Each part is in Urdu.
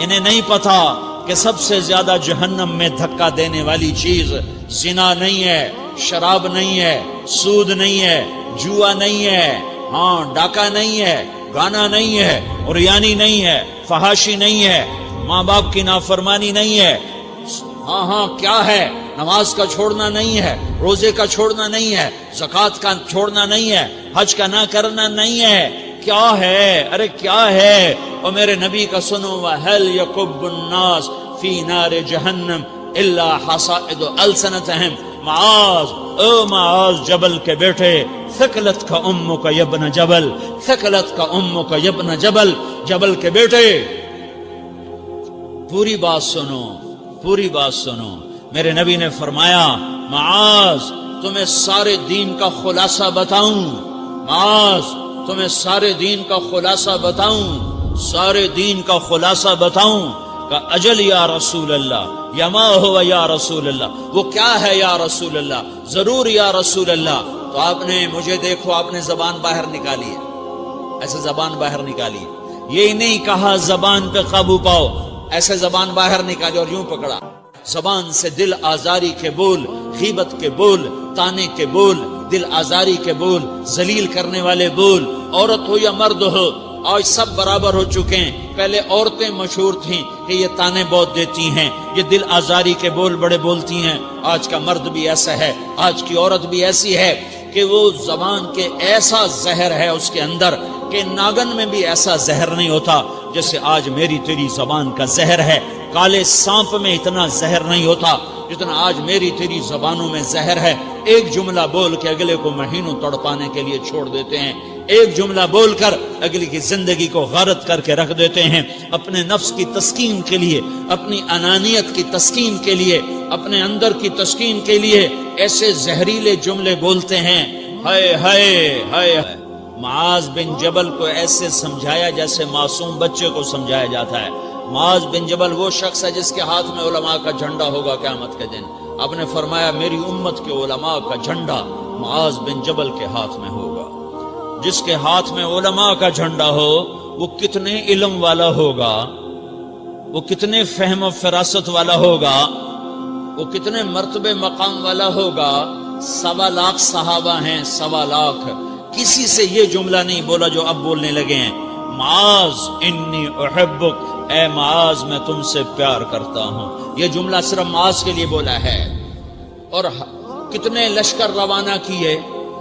انہیں نہیں پتا کہ سب سے زیادہ جہنم میں دھکا دینے والی چیز زنا نہیں ہے، شراب نہیں ہے، سود نہیں ہے، جوا نہیں ہے، ہاں ڈاکہ نہیں ہے، گانا نہیں ہے، عریانی نہیں ہے، فحاشی نہیں ہے، ماں باپ کی نافرمانی نہیں ہے، ہاں کیا ہے، نماز کا چھوڑنا نہیں ہے، روزے کا چھوڑنا نہیں ہے، زکوٰۃ کا چھوڑنا نہیں ہے، حج کا نہ کرنا نہیں ہے، کیا ہے؟ ارے کیا ہے؟ اور میرے نبی کا سنو، وَهَلْ يَكُبُّ النَّاسِ فِي نَارِ جَهَنَّمَ إِلَّا حَصَائِدُ أَلْسِنَتِهِمْ۔ معاذ، او معاذ جبل کے بیٹے، ثقلت کا امک یبن جبل، ثقلت کا امک یبن جبل، جبل کے بیٹے پوری بات سنو، پوری بات سنو۔ میرے نبی نے فرمایا، معاذ تمہیں سارے دین کا خلاصہ بتاؤں، معاذ تمہیں سارے دین کا خلاصہ بتاؤں، سارے دین کا خلاصہ بتاؤں؟ کہ اجل یا رسول اللہ، یا ما ہوا یا رسول اللہ، وہ کیا ہے یا رسول اللہ؟ ضرور یا رسول اللہ۔ تو آپ نے مجھے دیکھو، آپ نے زبان باہر نکالی ہے، ایسے زبان باہر نکالی ہے، یہ نہیں کہا زبان پہ قابو پاؤ، ایسے زبان باہر نکالی اور یوں پکڑا۔ زبان سے دل آزاری کے بول، غیبت کے بول، تانے کے بول، دل آزاری کے بول، ذلیل کرنے والے بول، عورت ہو یا مرد ہو، آج سب برابر ہو چکے ہیں۔ پہلے عورتیں مشہور تھیں کہ یہ تانے بہت دیتی ہیں، یہ دل آزاری کے بول بڑے بولتی ہیں۔ آج کا مرد بھی ایسا ہے، آج کی عورت بھی ایسی ہے کہ وہ زبان کے ایسا زہر ہے اس کے اندر کہ ناگن میں بھی ایسا زہر نہیں ہوتا جیسے آج میری تیری زبان کا زہر ہے۔ کالے سانپ میں اتنا زہر نہیں ہوتا جتنا آج میری تیری زبانوں میں زہر ہے۔ ایک جملہ بول کے اگلے کو مہینوں تڑپانے کے لیے چھوڑ دیتے ہیں، ایک جملہ بول کر اگلی کی زندگی کو غارت کر کے رکھ دیتے ہیں، اپنے نفس کی تسکین کے لیے، اپنی انانیت کی تسکین کے لیے، اپنے اندر کی تسکین کے لیے ایسے زہریلے جملے بولتے ہیں۔ ہائے ہائے ہائے۔ معاذ بن جبل کو ایسے سمجھایا جیسے معصوم بچے کو سمجھایا جاتا ہے۔ معاذ بن جبل وہ شخص ہے جس کے ہاتھ میں علماء کا جھنڈا ہوگا قیامت کے دن۔ آپ نے فرمایا میری امت کے علماء کا جھنڈا معاذ بن جبل کے ہاتھ میں ہوگا۔ جس کے ہاتھ میں علماء کا جھنڈا ہو وہ کتنے علم والا ہوگا، وہ کتنے فہم و فراست والا ہوگا، وہ کتنے مرتبے مقام والا ہوگا۔ 1.25 لاکھ صحابہ ہیں، 1.25 لاکھ، کسی سے یہ جملہ نہیں بولا جو اب بولنے لگے ہیں۔ معاذ انی احبک، اے معاذ میں تم سے پیار کرتا ہوں، یہ جملہ صرف معاذ کے لیے بولا ہے۔ اور کتنے لشکر روانہ کیے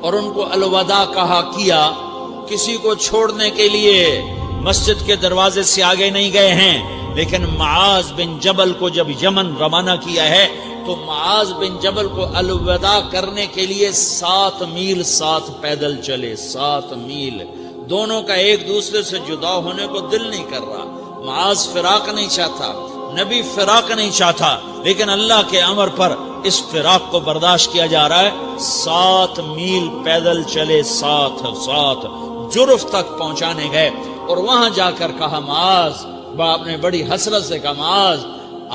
اور ان کو الوداع کہا کیا، کسی کو چھوڑنے کے لیے مسجد کے دروازے سے آگے نہیں گئے ہیں، لیکن معاذ بن جبل کو جب یمن روانہ کیا ہے تو معاذ بن جبل کو الوداع کرنے کے لیے 7 میل 7 پیدل چلے، 7 میل۔ دونوں کا ایک دوسرے سے جدا ہونے کو دل نہیں کر رہا۔ معاذ فراق نہیں چاہتا، نبی فراق نہیں چاہتا، لیکن اللہ کے امر پر اس فراق کو برداشت کیا جا رہا ہے۔ 7 میل پیدل چلے، 7 جرف تک پہنچانے گئے اور وہاں جا کر کہا معاذ، باپ نے بڑی حسرت سے کہا معاذ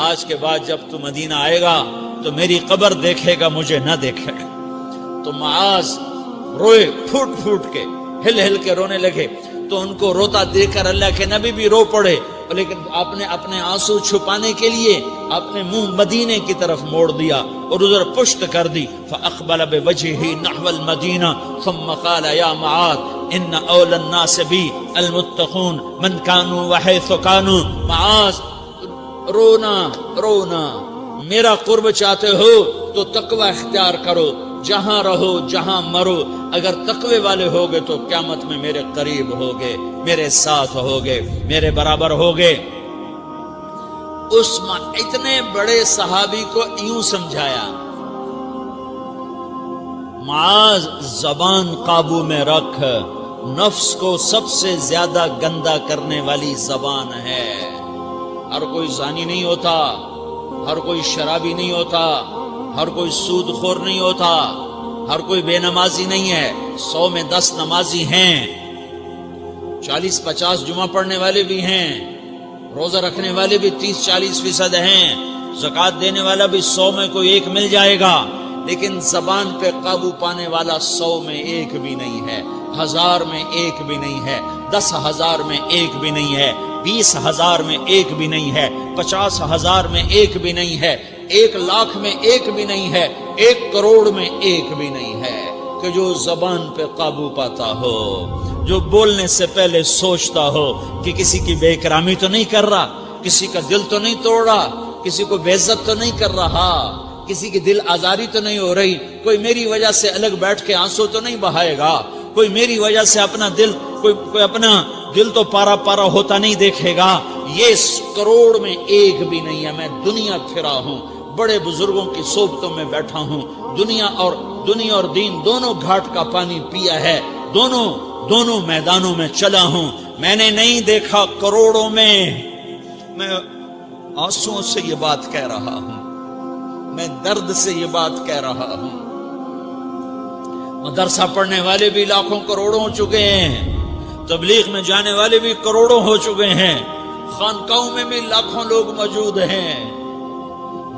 آج کے بعد جب تو مدینہ آئے گا تو میری قبر دیکھے گا، مجھے نہ دیکھے گا۔ تو معاذ روئے، پھوٹ پھوٹ کے، ہل ہل کے رونے لگے۔ تو ان کو روتا دیکھ کر اللہ کے نبی بھی رو پڑے، لیکن آپ نے اپنے آنسو چھپانے کے لیے اپنے منہ مدینے کی طرف موڑ دیا اور ادھر پشت کر دی۔ فاقبل بوجهه نحو المدینہ ثم قال یا معاذ ان اول الناس بی المتقون من كانوا وحيث كانوا۔ معاذ رونا رونا، میرا قرب چاہتے ہو تو تقوی اختیار کرو، جہاں رہو جہاں مرو، اگر تقوی والے ہوگے تو قیامت میں میرے قریب ہوگے، میرے ساتھ ہوگے، میرے برابر ہوگے۔ اس اتنے بڑے صحابی کو یوں سمجھایا، معاذ زبان قابو میں رکھ، نفس کو سب سے زیادہ گندا کرنے والی زبان ہے۔ ہر کوئی زانی نہیں ہوتا، ہر کوئی شرابی نہیں ہوتا، ہر کوئی سود خور نہیں ہوتا، ہر کوئی بے نمازی نہیں ہے۔ 100 میں 10 نمازی ہیں، 40-50 جمعہ پڑھنے والے بھی ہیں، روزہ رکھنے والے بھی 30-40% ہیں، زکوٰۃ دینے والا بھی 100 میں کوئی ایک مل جائے گا، لیکن زبان پہ قابو پانے والا 100 میں ایک بھی نہیں ہے، 1000 میں ایک بھی نہیں ہے۔ 10,000 میں ایک بھی نہیں ہے، 20,000 میں ایک بھی نہیں ہے، 50,000 میں ایک بھی نہیں ہے، 1,00,000 میں ایک بھی نہیں ہے، 1 کروڑ میں ایک بھی نہیں ہے کہ جو زبان پہ قابو پاتا ہو، جو بولنے سے پہلے سوچتا ہو کہ کسی کی بے اکرامی تو نہیں کر رہا، کسی کا دل تو نہیں توڑ رہا، کسی کو بے عزت تو نہیں کر رہا، کسی کی دل آزاری تو نہیں ہو رہی، کوئی میری وجہ سے الگ بیٹھ کے آنسو تو نہیں بہائے گا، کوئی میری وجہ سے اپنا دل کوئی اپنا دل تو پارا پارا ہوتا نہیں دیکھے گا۔ یہ کروڑ میں ایک بھی نہیں ہے۔ میں دنیا پھرا ہوں، بڑے بزرگوں کی صحبتوں میں بیٹھا ہوں، دنیا اور دین دونوں گھاٹ کا پانی پیا ہے، دونوں میدانوں میں چلا ہوں، میں نے نہیں دیکھا کروڑوں میں۔ میں آنسوؤں سے یہ بات کہہ رہا ہوں، میں درد سے یہ بات کہہ رہا ہوں۔ مدرسہ پڑھنے والے بھی لاکھوں کروڑوں ہو چکے ہیں، تبلیغ میں جانے والے بھی کروڑوں ہو چکے ہیں، خانقاہوں میں بھی لاکھوں لوگ موجود ہیں،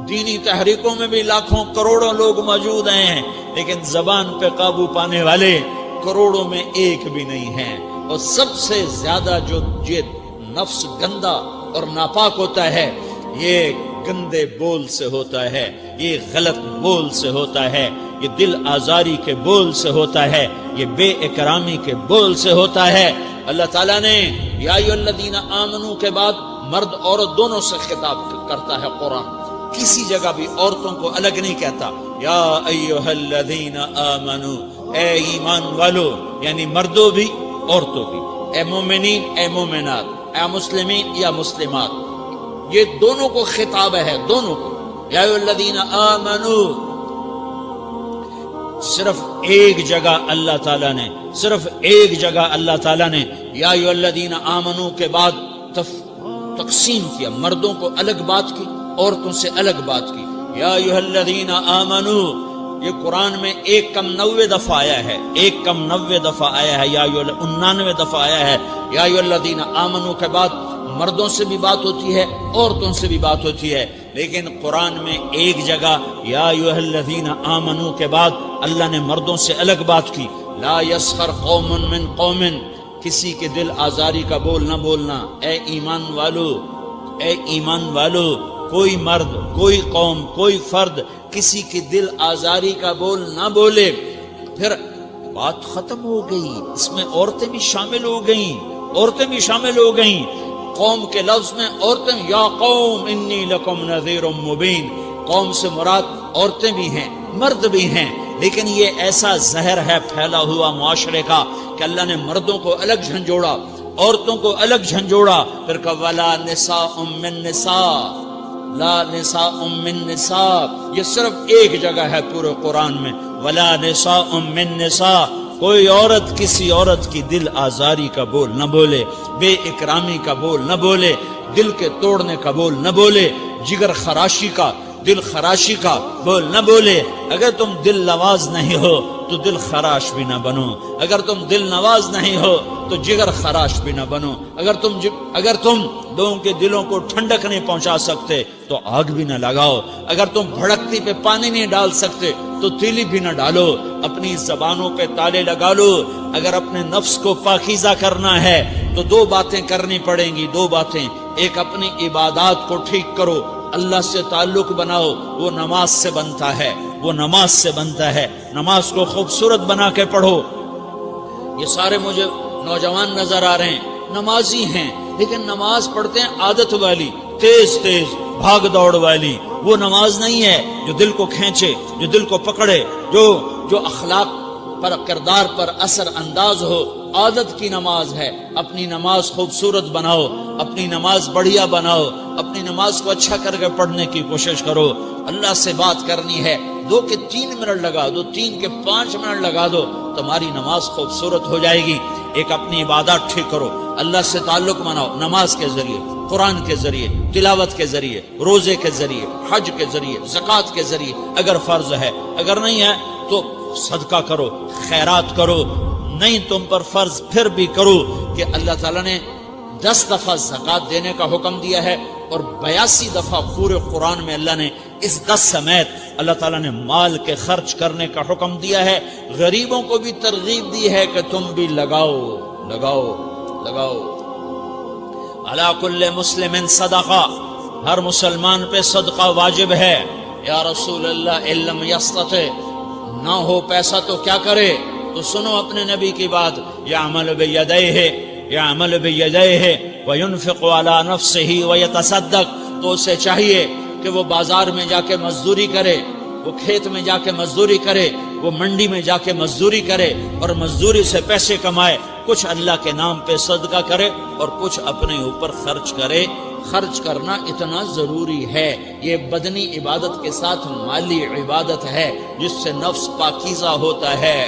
دینی تحریکوں میں بھی لاکھوں کروڑوں لوگ موجود ہیں، لیکن زبان پہ قابو پانے والے کروڑوں میں ایک بھی نہیں ہیں۔ اور سب سے زیادہ جو یہ نفس گندا اور ناپاک ہوتا ہے، یہ گندے بول سے ہوتا ہے، یہ غلط بول سے ہوتا ہے، یہ دل آزاری کے بول سے ہوتا ہے، یہ بے اکرامی کے بول سے ہوتا ہے۔ اللہ تعالیٰ نے یا ایھا الذین آمنو کے بعد مرد عورت دونوں سے خطاب کرتا ہے قرآن، کسی جگہ بھی عورتوں کو الگ نہیں کہتا۔ یا ایھا الذین آمنو، اے ایمان والو، یعنی مردوں بھی عورتوں بھی، اے مومنین اے مومنات، اے مسلمین یا مسلمات، یہ دونوں کو خطاب ہے، دونوں کو۔ یا ایھا الذین آمنو، صرف ایک جگہ اللہ تعالیٰ نے یا ایھا الذین آمنو کے بعد تقسیم کیا، مردوں کو الگ بات کی، عورتوں سے الگ بات کی۔ یا ایھا الذین آمنو، یہ قرآن میں 1 دفعہ آیا ہے، 1 دفعہ آیا ہے، یا 99 دفعہ آیا ہے۔ یا ایھا الذین آمنو کے بعد مردوں سے بھی بات ہوتی ہے، عورتوں سے بھی بات ہوتی ہے، لیکن قرآن میں ایک جگہ یا ایھا الذین آمنو کے بعد اللہ نے مردوں سے الگ بات کی۔ لا یسخر قوم من قوم، کسی کے دل آزاری کا بول نہ بولنا۔ اے ایمان والو، کوئی مرد، کوئی قوم، کوئی فرد کسی کی دل آزاری کا بول نہ بولے۔ پھر بات ختم ہو گئی، اس میں عورتیں بھی شامل ہو گئیں، قوم کے لفظ میں عورتیں، یا قوم انی لکم نذیر مبین، قوم سے مراد عورتیں بھی ہیں، مرد بھی ہیں، لیکن یہ ایسا زہر ہے پھیلا ہوا معاشرے کا کہ اللہ نے مردوں کو الگ جھنجھوڑا، عورتوں کو الگ جھنجھوڑا، پھر کہا ولا نساء من نساء، لا نساء من نساء، یہ صرف ایک جگہ ہے پورے قرآن میں، ولا نساء من نساء، کوئی عورت کسی عورت کی دل آزاری کا بول نہ بولے، بے اکرامی کا بول نہ بولے، دل کے توڑنے کا بول نہ بولے، جگر خراشی کا، دل خراشی کا بول نہ بولے۔ اگر تم دل نواز نہیں ہو تو دل خراش بھی نہ بنو، اگر تم دل نواز نہیں ہو تو جگر خراش بھی نہ بنو، اگر تم لوگوں کے دلوں کو ٹھنڈک نہیں پہنچا سکتے تو آگ بھی نہ لگاؤ، اگر تم بھڑکتی پہ پانی نہیں ڈال سکتے تو تیلی بھی نہ ڈالو، اپنی زبانوں پہ تالے لگا لو۔ اگر اپنے نفس کو پاکیزہ کرنا ہے تو 2 باتیں کرنی پڑیں گی، 2 باتیں، ایک اپنی عبادات کو ٹھیک کرو، اللہ سے تعلق بناؤ، وہ نماز سے بنتا ہے، نماز کو خوبصورت بنا کے پڑھو۔ یہ سارے مجھے نوجوان نظر آ رہے ہیں، نمازی ہیں، لیکن نماز پڑھتے ہیں عادت والی، تیز بھاگ دوڑ والی، وہ نماز نہیں ہے جو دل کو کھینچے، جو دل کو پکڑے، جو اخلاق پر، کردار پر اثر انداز ہو۔ عادت کی نماز ہے، اپنی نماز خوبصورت بناؤ، اپنی نماز بڑھیا بناؤ، اپنی نماز کو اچھا کر کے پڑھنے کی کوشش کرو۔ اللہ سے بات کرنی ہے، 2 کے 3 منٹ لگا دو، 3 کے 5 منٹ لگا دو، تمہاری نماز خوبصورت ہو جائے گی۔ ایک اپنی عبادات ٹھیک کرو، اللہ سے تعلق بناؤ، نماز کے ذریعے، قرآن کے ذریعے، تلاوت کے ذریعے، روزے کے ذریعے، حج کے ذریعے، زکوٰۃ کے ذریعے، اگر فرض ہے، اگر نہیں ہے تو صدقہ کرو، خیرات کرو، نہیں تم پر فرض پھر بھی کرو کہ اللہ تعالیٰ نے 10 دفعہ زکوٰۃ دینے کا حکم دیا ہے، اور 82 دفعہ پورے قرآن میں اللہ نے اس 10 سمیت اللہ تعالیٰ نے مال کے خرچ کرنے کا حکم دیا ہے۔ غریبوں کو بھی ترغیب دی ہے کہ تم بھی لگاؤ، لگاؤ۔ علی کل مسلم صدقہ، ہر مسلمان پہ صدقہ واجب ہے۔ یا رسول اللہ ان لم یستطع، نہ ہو پیسہ تو کیا کرے؟ تو سنو اپنے نبی کی بات، یعمل بیدیہ، یعمل بیدیہ وینفق علی نفسہ ویتصدق، تو اسے چاہیے کہ وہ بازار میں جا کے مزدوری کرے، وہ کھیت میں جا کے مزدوری کرے، وہ منڈی میں جا کے مزدوری کرے اور مزدوری سے پیسے کمائے، کچھ اللہ کے نام پہ صدقہ کرے اور کچھ اپنے اوپر خرچ کرے۔ خرچ کرنا اتنا ضروری ہے، یہ بدنی عبادت کے ساتھ مالی عبادت ہے جس سے نفس پاکیزہ ہوتا ہے۔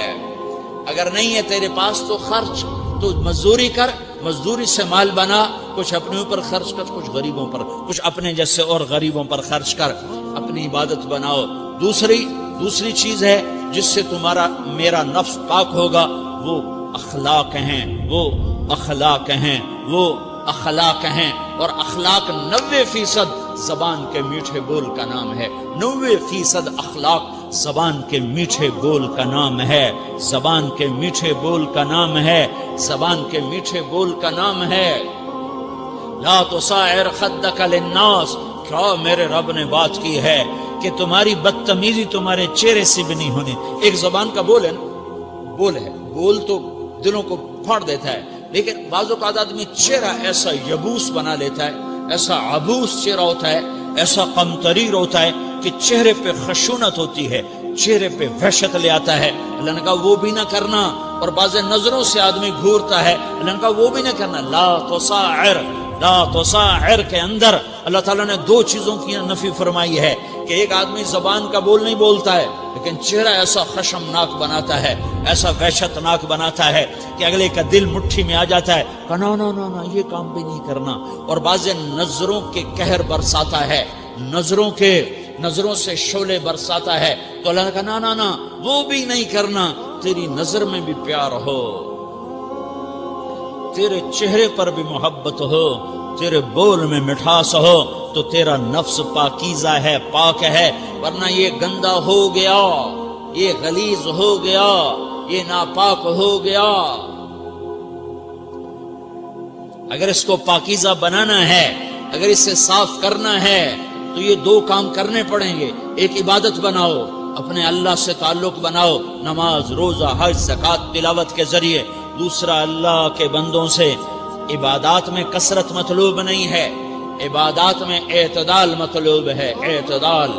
اگر نہیں ہے تیرے پاس تو خرچ، تو مزدوری کر، مزدوری سے مال بنا، کچھ اپنے اوپر خرچ کر، کچھ غریبوں پر، کچھ اپنے جیسے اور غریبوں پر خرچ کر، اپنی عبادت بناؤ۔ دوسری چیز ہے جس سے تمہارا میرا نفس پاک ہوگا، وہ اخلاق ہیں، وہ اخلاق ہیں، وہ اخلاق ہیں۔ اور اخلاق 90% زبان کے میٹھے بول کا نام ہے، 90% اخلاق زبان کے میٹھے بول کا نام ہے، زبان کے میٹھے بول کا نام ہے، زبان کے میٹھے بول کا نام ہے۔ لا تصاعر خدک للناس، کیا میرے رب نے بات کی ہے کہ تمہاری بدتمیزی تمہارے چہرے سے بھی نہیں ہونی۔ ایک زبان کا بول ہے نا، بول ہے، بول تو دلوں کو پھاڑ دیتا ہے، لیکن بعض اوقات آدمی چہرہ ایسا یبوس بنا لیتا ہے، ایسا عبوس چہرہ ہوتا ہے، ایسا قمطریر ہوتا ہے کہ چہرے پہ خشونت ہوتی ہے، چہرے پہ وحشت لے آتا ہے۔ اللہ نے کہا وہ بھی نہ کرنا، اور بعض نظروں سے آدمی گھورتا ہے، اللہ نے کہا وہ بھی نہ کرنا۔ لا تصاعر، لا تصاعر کے اندر اللہ تعالیٰ نے 2 چیزوں کی نفی فرمائی ہے کہ ایک آدمی زبان کا بول نہیں بولتا ہے لیکن چہرہ ایسا خشمناک بناتا ہے، ایسا وحشتناک بناتا ہے کہ اگلے کا دل مٹھی میں آ جاتا ہے کہ نا نا نا نا یہ کام بھی نہیں کرنا۔ اور بعض نظروں کے قہر برساتا ہے، نظروں سے شعلے برساتا ہے، تو اللہ نے کہا نا نا نا وہ بھی نہیں کرنا۔ تیری نظر میں بھی پیار ہو، تیرے چہرے پر بھی محبت ہو، تیرے بول میں مٹھاس ہو، تو تیرا نفس پاکیزہ ہے، پاک ہے۔ ورنہ یہ گندا ہو گیا، یہ غلیظ ہو گیا، یہ ناپاک ہو گیا۔ اگر اس کو پاکیزہ بنانا ہے، اگر اسے صاف کرنا ہے تو یہ 2 کام کرنے پڑیں گے۔ ایک عبادت بناؤ، اپنے اللہ سے تعلق بناؤ، نماز، روزہ، حج، زکوٰۃ، تلاوت کے ذریعے۔ دوسرا، اللہ کے بندوں سے عبادات میں کثرت مطلوب نہیں ہے، عبادات میں اعتدال مطلوب ہے، اعتدال،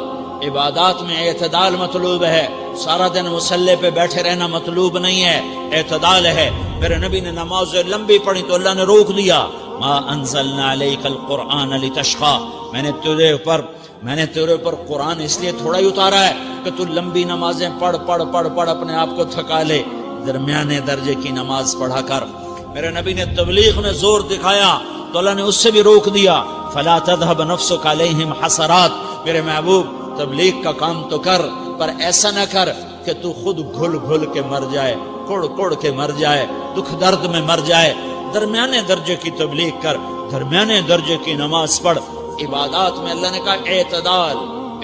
عبادات میں اعتدال مطلوب ہے۔ سارا دن مصلی پہ بیٹھے رہنا مطلوب نہیں ہے، اعتدال ہے۔ میرے نبی نے نماز لمبی پڑھی تو اللہ نے روک دیا، ما انزلنا علیک القرآن لتشقی، میں نے تیرے اوپر قرآن اس لیے تھوڑا ہی اتارا ہے کہ تو لمبی نمازیں پڑھ اپنے آپ کو تھکا لے، درمیانے درجے کی نماز پڑھا کر۔ میرے نبی نے تبلیغ میں زور دکھایا تو اللہ نے اس سے بھی روک دیا، فلا تذهب نفسك علیہم حسرات، میرے محبوب تبلیغ کا کام تو کر، پر ایسا نہ کر کہ تو خود گھل کے مر جائے، کڑ کے مر جائے، دکھ درد میں مر جائے۔ درمیانے درجے کی تبلیغ کر، درمیانے درجے کی نماز پڑھ۔ عبادات میں اللہ نے کہا اعتدال،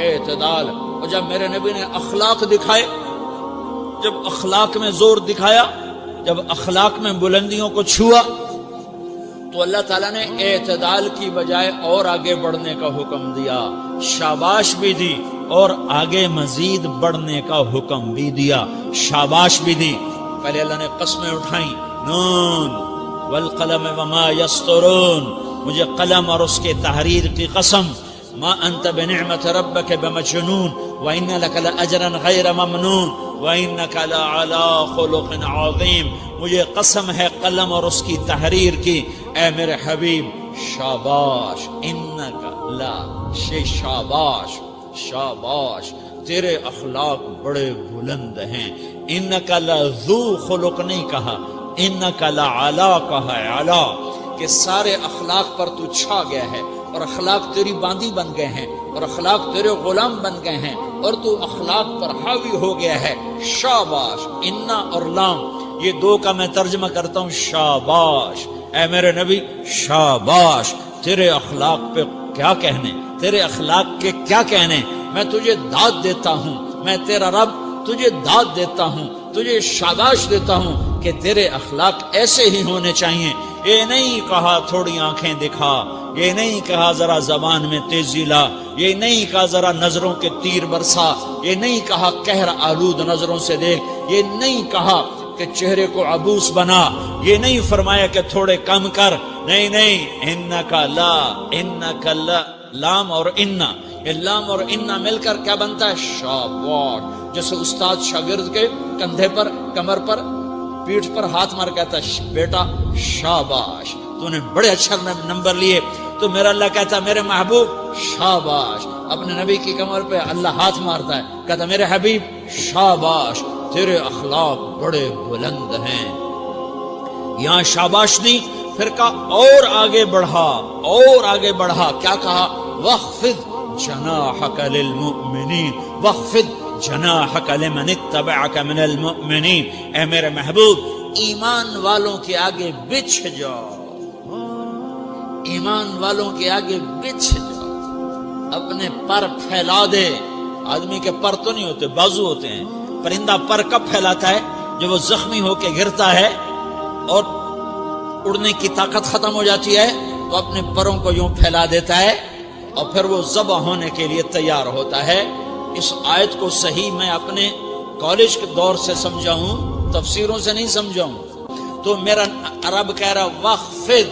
اعتدال۔ اور جب میرے نبی نے اخلاق دکھائے، جب اخلاق میں زور دکھایا، جب اخلاق میں بلندیوں کو چھوا، تو اللہ تعالیٰ نے اعتدال کی بجائے اور آگے بڑھنے کا حکم دیا، شاباش بھی دی اور آگے مزید بڑھنے کا حکم بھی دیا، شاباش بھی دی۔ پہلے اللہ نے قسمیں اٹھائیں، نون والقلم وما یسطرون، مجھے قلم اور اس کے تحریر کی قسم، ما انت بنعمت ربک بمجنون وان لک لاجرا غیر ممنون وانک لعلی خلق عظیم، مجھے قسم ہے قلم اور اس کی تحریر کی، اے میرے حبیب شاباش، انک لا شاباش، شاباش، تیرے اخلاق بڑے بلند ہیں۔ انک لذو خلق نہیں کہا، انک لعلی کہا، علا، کہ سارے اخلاق پر تو چھا گیا ہے، اور اخلاق تیری باندی بن گئے ہیں، اور اخلاق تیرے غلام بن گئے ہیں، اور تو اخلاق پر حاوی ہو گیا ہے۔ شاباش، انا اور لام، یہ 2 کا میں ترجمہ کرتا ہوں شاباش، اے میرے نبی شاباش، تیرے اخلاق پہ کیا کہنے، تیرے اخلاق کے کیا کہنے۔ میں تجھے داد دیتا ہوں، میں تیرا رب تجھے داد دیتا ہوں، تجھے شاباش دیتا ہوں کہ تیرے اخلاق ایسے ہی ہونے چاہیے یہ نہیں کہا تھوڑی آنکھیں دکھا، یہ نہیں کہا ذرا زبان میں تیزی لا، یہ نہیں کہا ذرا نظروں کے تیر برسا، یہ نہیں کہا قہر آلود نظروں سے دیکھ، یہ نہیں کہا کہ چہرے کو عبوس بنا، یہ نہیں فرمایا کہ تھوڑے کم کر، نہیں نہیں، انکا لا، انکا لا، لام اور انا، یہ لام اور انا مل کر کیا بنتا ہے؟ شاباش. جیسے استاد شاگرد کے کندھے پر، کمر پر، پیٹھ پر ہاتھ مار کہتا ہے بیٹا شاباش تو نے بڑے اچھا نمبر لیے، تو میرا اللہ کہتا ہے میرے محبوب شاباش. اپنے نبی کی کمر پہ اللہ ہاتھ مارتا ہے، کہتا ہے میرے حبیب شاباش، تیرے اخلاق بڑے بلند ہیں. یہاں شاباش دی، پھر کہا اور آگے بڑھا، اور آگے بڑھا، کیا کہا؟ وَخْفِضْ جَنَاحَكَ لِلْمُؤْمِنِينَ وَخْفِضْ جَنَاحَكَ لِمَنِ اتَّبَعَكَ مِنَ الْمُؤْمِنِينَ. اے میرے محبوب ایمان والوں کے آگے بچھ جاؤ، ایمان والوں کے آگے بچھ جاؤ، اپنے پر پھیلا دے. آدمی کے پر تو نہیں ہوتے، بازو ہوتے ہیں. پرندہ پر کب پھیلاتا ہے؟ جب وہ زخمی ہو کے گرتا ہے اور اڑنے کی طاقت ختم ہو جاتی ہے تو اپنے پروں کو یوں پھیلا دیتا ہے اور پھر وہ ذبح ہونے کے لیے تیار ہوتا ہے. اس آیت کو صحیح میں اپنے کالج کے دور سے سمجھا ہوں، تفسیروں سے نہیں سمجھا ہوں. تو میرا عرب کہہ رہا وَخْفِضْ،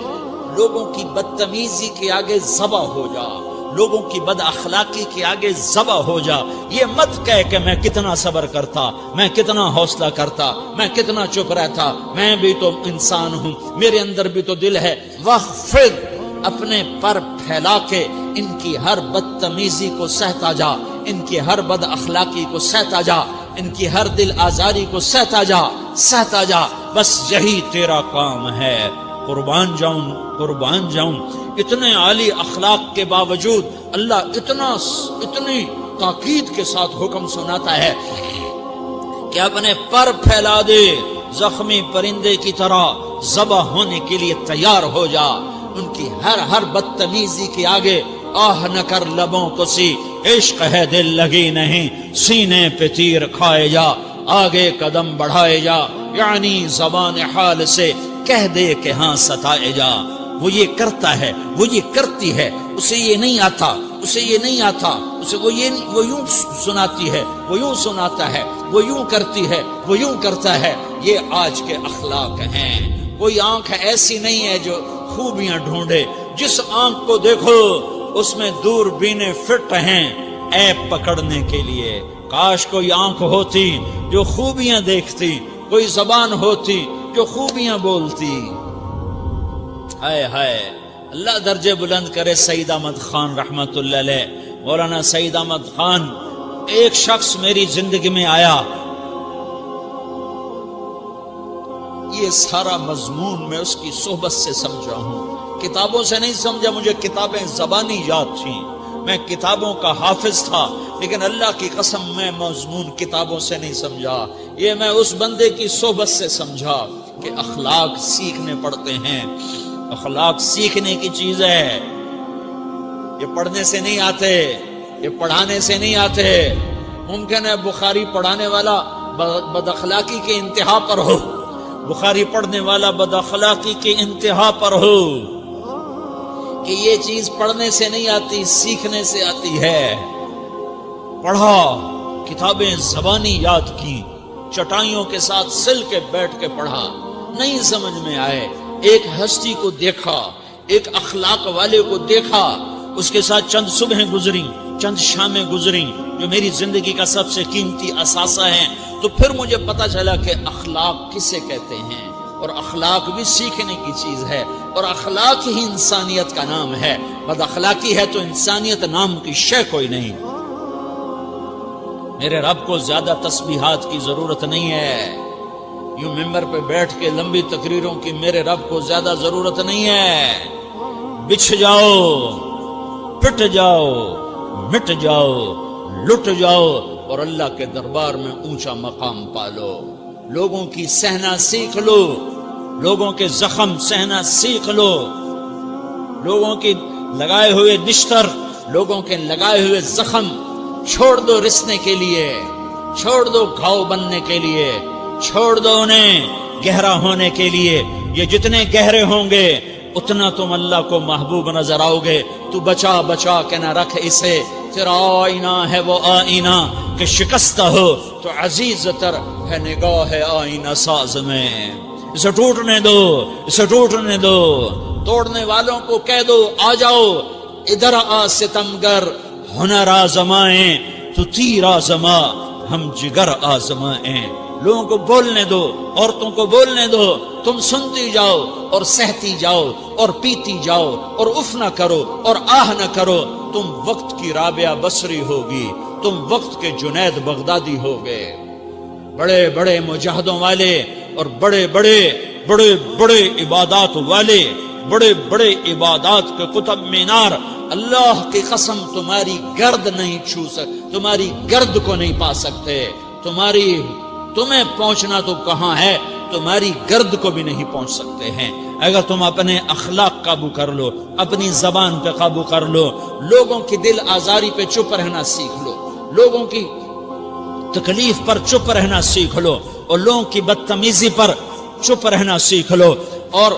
لوگوں کی بدتمیزی کے آگے ذبح ہو جا، لوگوں کی بد اخلاقی کے آگے ذبح ہو جا. یہ مت کہہ کہ میں کتنا صبر کرتا، میں کتنا حوصلہ کرتا، میں کتنا چپ رہتا، میں بھی تو انسان ہوں، میرے اندر بھی تو دل ہے. وَخْفِضْ، اپنے پر پھیلا کے ان کی ہر بدتمیزی کو سہتا جا، ان کی ہر بد اخلاقی کو سہتا جا، ان کی ہر دل آزاری کو سہتا جا، سہتا جا. بس یہی تیرا کام ہے. قربان جاؤں، قربان جاؤں. اتنے عالی اخلاق کے باوجود اللہ اتنی تاکید کے ساتھ حکم سناتا ہے کہ اپنے پر پھیلا دے، زخمی پرندے کی طرح ذبح ہونے کے لیے تیار ہو جا. ان کی ہر بدتمیزی کے آگے آہ نہ کر لبوں کو سی، عشق ہے دل لگی نہیں، سینے پہ تیر کھائے جا، آگے قدم بڑھائے جا، یعنی زبان حال سے کہہ دے کہ ہاں ستائے جا. وہ یہ کرتا ہے، وہ یہ کرتی ہے، اسے یہ نہیں آتا، اسے یہ نہیں آتا، اسے وہ یوں سناتی ہے، وہ یوں سناتا ہے، وہ یوں کرتی ہے، وہ یوں کرتا ہے. یہ آج کے اخلاق ہیں. کوئی آنکھ ایسی نہیں ہے جو خوبیاں ڈھونڈے. جس آنکھ کو دیکھو اس میں دور بینے فٹ ہیں عیب پکڑنے کے لیے. کاش کوئی آنکھ ہوتی جو خوبیاں دیکھتی، کوئی زبان ہوتی جو خوبیاں بولتی. ہائے ہائے، اللہ درجے بلند کرے سعید احمد خان رحمت اللہ علیہ. مولانا سعید احمد خان، ایک شخص میری زندگی میں آیا، یہ سارا مضمون میں اس کی صحبت سے سمجھا ہوں، کتابوں سے نہیں سمجھا. مجھے کتابیں زبانی یاد تھیں، میں کتابوں کا حافظ تھا، لیکن اللہ کی قسم میں مضمون کتابوں سے نہیں سمجھا. یہ میں اس بندے کی صحبت سے سمجھا کہ اخلاق سیکھنے پڑتے ہیں. اخلاق سیکھنے کی چیز ہے، یہ پڑھنے سے نہیں آتے، یہ پڑھانے سے نہیں آتے. ممکن ہے بخاری پڑھانے والا بد اخلاقی کے انتہا پر ہو، بخاری پڑھنے والا بد اخلاقی کے انتہا پر ہو، کہ یہ چیز پڑھنے سے نہیں آتی، سیکھنے سے آتی ہے. پڑھا، کتابیں زبانی یاد کی، چٹائیوں کے ساتھ سل کے بیٹھ کے پڑھا، نہیں سمجھ میں آئے. ایک ہستی کو دیکھا، ایک اخلاق والے کو دیکھا، اس کے ساتھ چند صبحیں گزری، چند شامیں گزری جو میری زندگی کا سب سے قیمتی اثاثہ ہیں. تو پھر مجھے پتا چلا کہ اخلاق کسے کہتے ہیں، اور اخلاق بھی سیکھنے کی چیز ہے، اور اخلاق ہی انسانیت کا نام ہے. بد اخلاقی ہے تو انسانیت نام کی شے کوئی نہیں. میرے رب کو زیادہ تسبیحات کی ضرورت نہیں ہے، یوں ممبر پہ بیٹھ کے لمبی تقریروں کی میرے رب کو زیادہ ضرورت نہیں ہے. بچھ جاؤ، پٹ جاؤ، مٹ جاؤ، لٹ جاؤ، اور اللہ کے دربار میں اونچا مقام پالو. لوگوں کی سہنا سیکھ لو، لوگوں کے زخم سہنا سیکھ لو، لوگوں کی لگائے ہوئے نشتر، لوگوں کے لگائے ہوئے زخم چھوڑ دو رسنے کے لیے، چھوڑ دو گھاؤ بننے کے لیے، چھوڑ دو انہیں گہرا ہونے کے لیے یہ جتنے گہرے ہوں گے اتنا تم اللہ کو محبوب نظر آؤ گے. تو بچا بچا کے نہ رکھ اسے، تیرا آئینہ ہے وہ آئینہ کہ شکستہ ہو تو عزیز تر ہے نگاہ آئینہ ساز میں. اسے ٹوٹنے دو، اسے ٹوٹنے دو. توڑنے والوں کو کہہ دو آ جاؤ ادھر آ ستمگر، ہنر آزمائیں تو تیر آزما، ہم جگر آزمائیں. لوگوں کو بولنے دو، عورتوں کو بولنے دو، تم سنتی جاؤ اور سہتی جاؤ اور پیتی جاؤ اور اف نہ کرو اور آہ نہ کرو. تم وقت کی رابعہ بصری ہوگی، تم وقت کے جنید بغدادی ہوگے. بڑے بڑے مجاہدوں والے اور بڑے بڑے بڑے بڑے عبادات والے، بڑے بڑے عبادات کے قطب مینار، اللہ کی قسم تمہاری گرد نہیں چھو سکتے، تمہاری گرد کو نہیں پا سکتے. تمہیں پہنچنا تو کہاں ہے، تمہاری گرد کو بھی نہیں پہنچ سکتے ہیں. اگر تم اپنے اخلاق قابو کر لو، اپنی زبان پہ قابو کر لو، لوگوں کی دل آزاری پہ چپ رہنا سیکھ لو، لوگوں کی تکلیف پر چپ رہنا سیکھ لو اور لوگوں کی بدتمیزی پر چپ رہنا سیکھ لو اور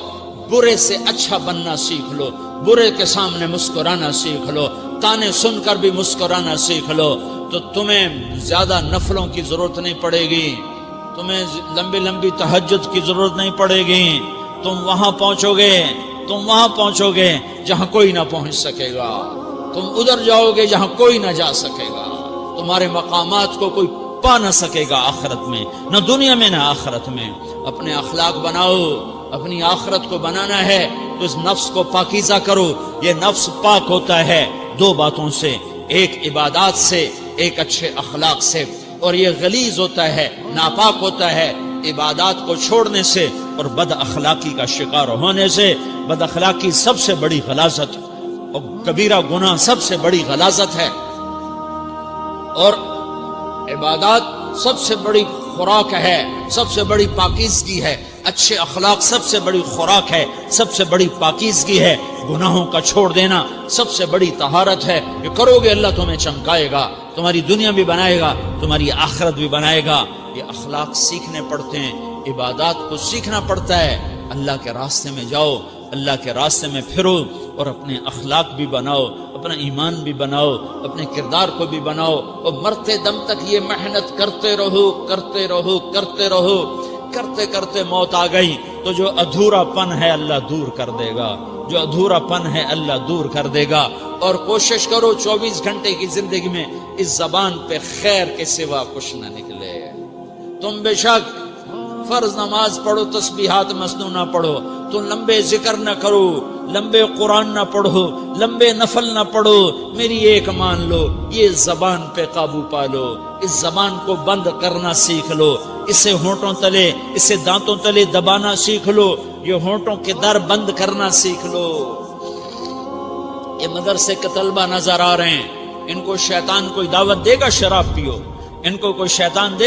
برے سے اچھا بننا سیکھ لو، برے کے سامنے مسکرانا سیکھ لو، تانے سن کر بھی مسکرانا سیکھ لو، تو تمہیں زیادہ نفلوں کی ضرورت نہیں پڑے گی، تمہیں لمبی لمبی تہجد کی ضرورت نہیں پڑے گی. تم وہاں پہنچو گے جہاں کوئی نہ پہنچ سکے گا، تم ادھر جاؤ گے جہاں کوئی نہ جا سکے گا. تمہارے مقامات کو کوئی پا نہ سکے گا آخرت میں، نہ دنیا میں نہ آخرت میں. اپنے اخلاق بناؤ، اپنی آخرت کو بنانا ہے تو اس نفس کو پاکیزہ کرو. یہ نفس پاک ہوتا ہے دو باتوں سے، ایک عبادات سے، ایک اچھے اخلاق سے، اور یہ غلیظ ہوتا ہے، ناپاک ہوتا ہے عبادات کو چھوڑنے سے اور بد اخلاقی کا شکار ہونے سے. بد اخلاقی سب سے بڑی غلاظت اور کبیرہ گناہ سب سے بڑی غلاظت ہے، اور عبادات سب سے بڑی خوراک ہے، سب سے بڑی پاکیزگی ہے. اچھے اخلاق سب سے بڑی خوراک ہے، سب سے بڑی پاکیزگی ہے. گناہوں کا چھوڑ دینا سب سے بڑی طہارت ہے. یہ کرو گے اللہ تمہیں چمکائے گا، تمہاری دنیا بھی بنائے گا، تمہاری آخرت بھی بنائے گا. یہ اخلاق سیکھنے پڑتے ہیں، عبادات کو سیکھنا پڑتا ہے. اللہ کے راستے میں جاؤ، اللہ کے راستے میں پھرو اور اپنے اخلاق بھی بناؤ، اپنا ایمان بھی بناؤ، اپنے کردار کو بھی بناؤ، اور مرتے دم تک یہ محنت کرتے رہو کرتے رہو کرتے رہو. کرتے کرتے موت آ گئی تو جو ادھورا پن ہے اللہ دور کر دے گا، جو ادھورا پن ہے اللہ دور کر دے گا. اور کوشش کرو 24 گھنٹے کی زندگی میں اس زبان پہ خیر کے سوا کچھ نہ نکلے. تم بے شک فرض نماز پڑھو، تسبیحات مسنون نہ پڑھو، تم لمبے ذکر نہ کرو، لمبے قرآن نہ پڑھو، لمبے نفل نہ پڑھو. میری ایک مان لو، یہ زبان پہ قابو پا لو، اس زبان کو بند کرنا سیکھ لو، اسے ہونٹوں تلے، اسے دانتوں تلے دبانا سیکھ لو، یہ ہونٹوں کے در بند کرنا سیکھ لو. یہ مدرسے کے طلبہ نظر آ رہے ہیں، ان کو شیطان کوئی دعوت دے گا شراب پیو، ان کو کوئی شیطان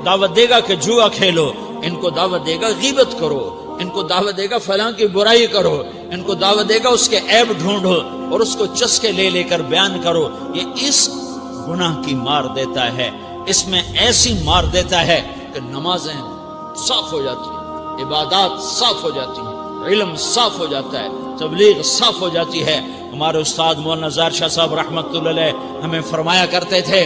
دعوت دے گا کہ جوا کھیلو، ان کو دعوت دے گا غیبت کرو، ان کو دعوت دے گا فلاں کی برائی کرو، ان کو دعوت دے گا اس کے عیب ڈھونڈو اور اس کو چسکے لے لے کر بیان کرو. یہ اس گناہ کی مار دیتا ہے، اس میں ایسی مار دیتا ہے کہ نمازیں صاف ہو جاتی ہیں، عبادات صاف ہو جاتی ہیں، علم صاف ہو جاتا ہے، تبلیغ صاف ہو جاتی ہے. ہمارے استاد مولانا زار شاہ صاحب رحمۃ اللہ علیہ ہمیں فرمایا کرتے تھے،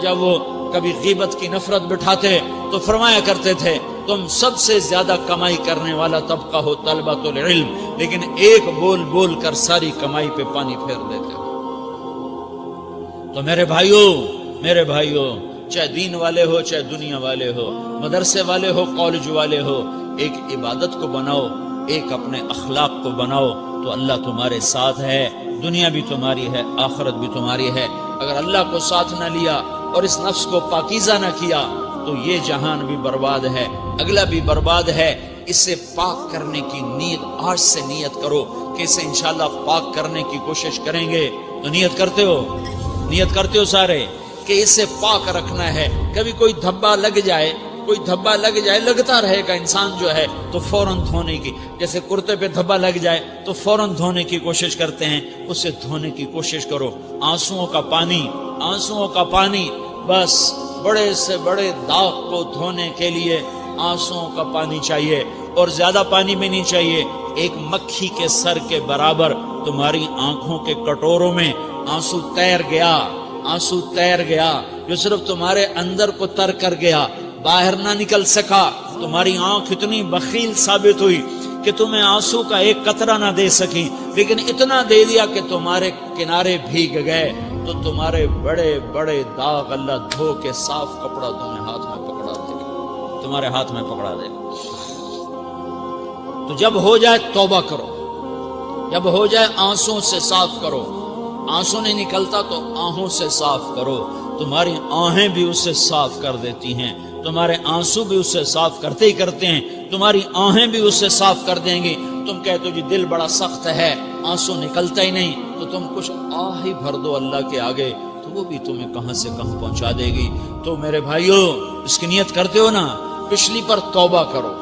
جب وہ کبھی غیبت کی نفرت بٹھاتے تو فرمایا کرتے تھے تم سب سے زیادہ کمائی کرنے والا طبقہ ہو طلبۃ العلم، لیکن ایک بول بول کر ساری کمائی پہ پانی پھیر دیتے ہو. تو میرے بھائیوں چاہے دین والے ہو چاہے دنیا والے ہو، مدرسے والے ہو کالج والے ہو، ایک عبادت کو بناؤ، ایک اپنے اخلاق کو بناؤ تو اللہ تمہارے ساتھ ہے. دنیا بھی تمہاری ہے، آخرت بھی تمہاری ہے. اگر اللہ کو ساتھ نہ لیا اور اس نفس کو پاکیزہ نہ کیا تو یہ جہان بھی برباد ہے، اگلا بھی برباد ہے. اسے پاک کرنے کی نیت آج سے نیت کرو کہ اسے انشاءاللہ پاک کرنے کی کوشش کریں گے. تو نیت کرتے ہو سارے کہ اسے پاک رکھنا ہے. کبھی کوئی دھبا لگ جائے لگتا رہے گا انسان جو ہے تو فوراً دھونے کی، جیسے کرتے پہ دھبا لگ جائے تو فوراً دھونے کی کوشش کرتے ہیں، اسے دھونے کی کوشش کرو. آنسوؤں کا پانی بس بڑے سے بڑے داغ کو دھونے کے لیے آنسوؤں کا پانی چاہیے، اور زیادہ پانی بھی نہیں چاہیے، ایک مکھی کے سر کے برابر تمہاری آنکھوں کے کٹوروں میں آنسو تیر گیا، آنسو تیر گیا جو صرف تمہارے اندر کو تر کر گیا، باہر نہ نکل سکا۔ تمہاری آنکھ اتنی بخیل ثابت ہوئی کہ تمہیں آنسو کا ایک قطرہ نہ دے سکی، لیکن اتنا دے دیا کہ تمہارے کنارے بھیگ گئے۔ تو تمہارے بڑے بڑے داغ اللہ دھو کے صاف کپڑا تمہیں ہاتھ میں پکڑا دے گا، تمہارے ہاتھ میں پکڑا دے گا۔ تو جب ہو جائے توبہ کرو، جب ہو جائے آنسوں سے صاف کرو، آنسو نہیں نکلتا تو آہوں سے صاف کرو، تمہاری آہیں بھی اسے صاف کر دیتی ہیں، تمہارے آنسو بھی اسے صاف کرتے ہی کرتے ہیں، تمہاری آہیں بھی اسے صاف کر دیں گی۔ تم کہتے ہو جی دل بڑا سخت ہے، آنسو نکلتا ہی نہیں، تو تم کچھ آہ ہی بھر دو اللہ کے آگے، تو وہ بھی تمہیں کہاں سے کہاں پہنچا دے گی۔ تو میرے بھائیو، اس کی نیت کرتے ہو نا، پچھلی پر توبہ کرو۔